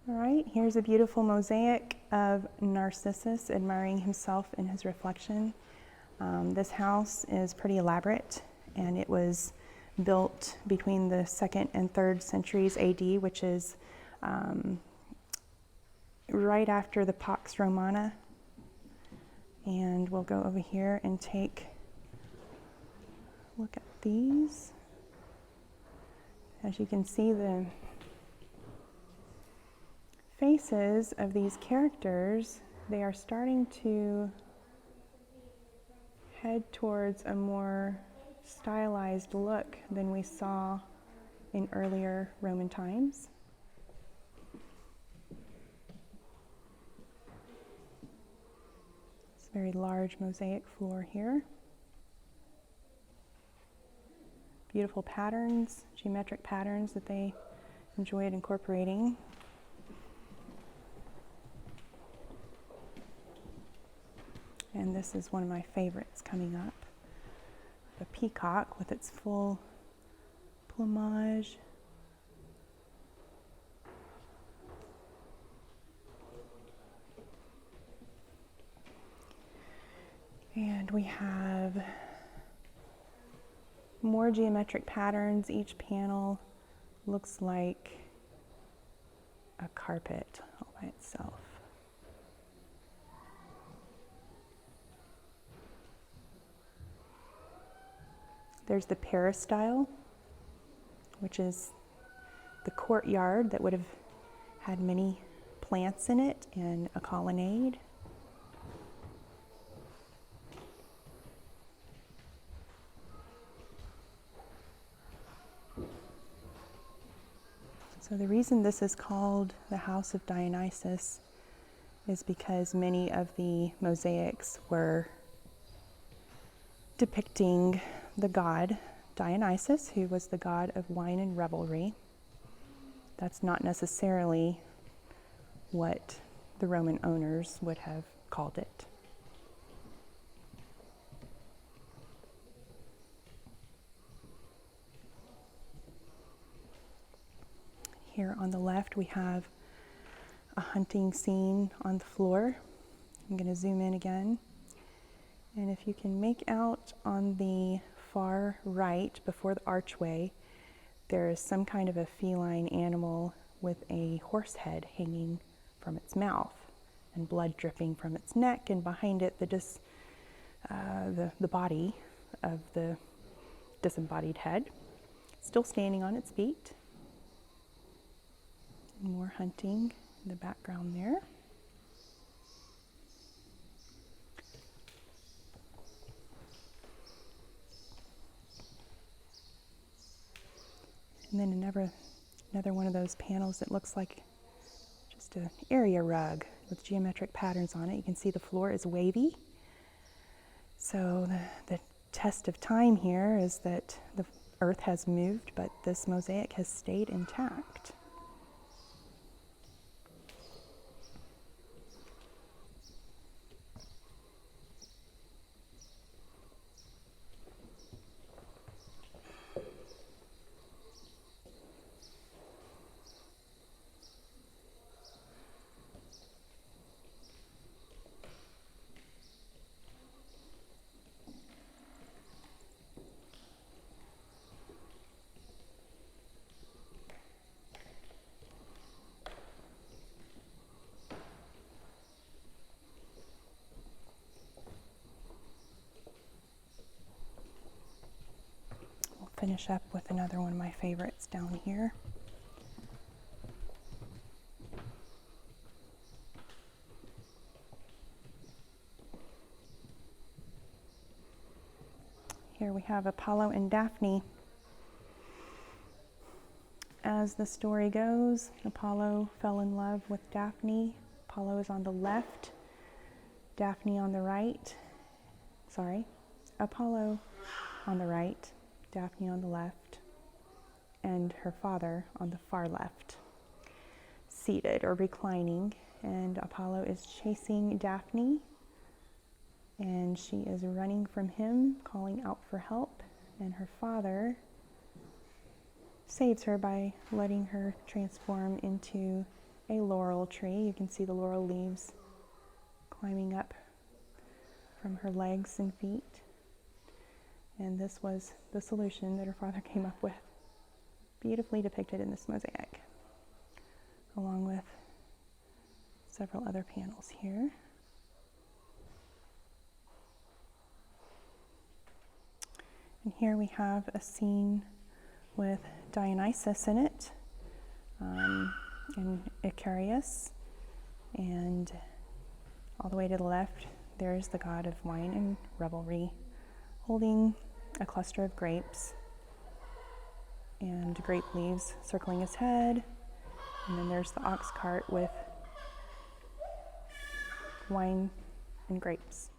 All right, here's a beautiful mosaic of Narcissus admiring himself in his reflection. This house is pretty elaborate, and it was built between the 2nd and 3rd centuries AD, which is right after the Pax Romana. And we'll go over here and take a look at these. As you can see, the faces of these characters, they are starting to head towards a more stylized look than we saw in earlier Roman times. It's a very large mosaic floor here. Beautiful patterns, geometric patterns that they enjoyed incorporating. And this is one of my favorites coming up. The peacock with its full plumage. And we have more geometric patterns. Each panel looks like a carpet all by itself. There's the peristyle, which is the courtyard that would have had many plants in it and a colonnade. So the reason this is called the House of Dionysos is because many of the mosaics were depicting the god Dionysus, who was the god of wine and revelry. That's not necessarily what the Roman owners would have called it. Here on the left we have a hunting scene on the floor. I'm going to zoom in again. And if you can make out on the far right, before the archway, there is some kind of a feline animal with a horse head hanging from its mouth and blood dripping from its neck, and behind it the body of the disembodied head, still standing on its feet. More hunting in the background there. And then another one of those panels that looks like just an area rug with geometric patterns on it. You can see the floor is wavy. So the test of time here is that the earth has moved, but this mosaic has stayed intact. Finish up with another one of my favorites down here. Here we have Apollo and Daphne. As the story goes, Apollo fell in love with Daphne. Apollo is on the left, Daphne on the right. Apollo on the right, Daphne on the left, and her father on the far left, seated or reclining. And Apollo is chasing Daphne, and she is running from him, calling out for help. And her father saves her by letting her transform into a laurel tree. You can see the laurel leaves climbing up from her legs and feet. And this was the solution that her father came up with, beautifully depicted in this mosaic, along with several other panels here. And here we have a scene with Dionysus in it, and Icarius, and all the way to the left, there's the god of wine and revelry, holding a cluster of grapes and grape leaves circling his head. And then there's the ox cart with wine and grapes.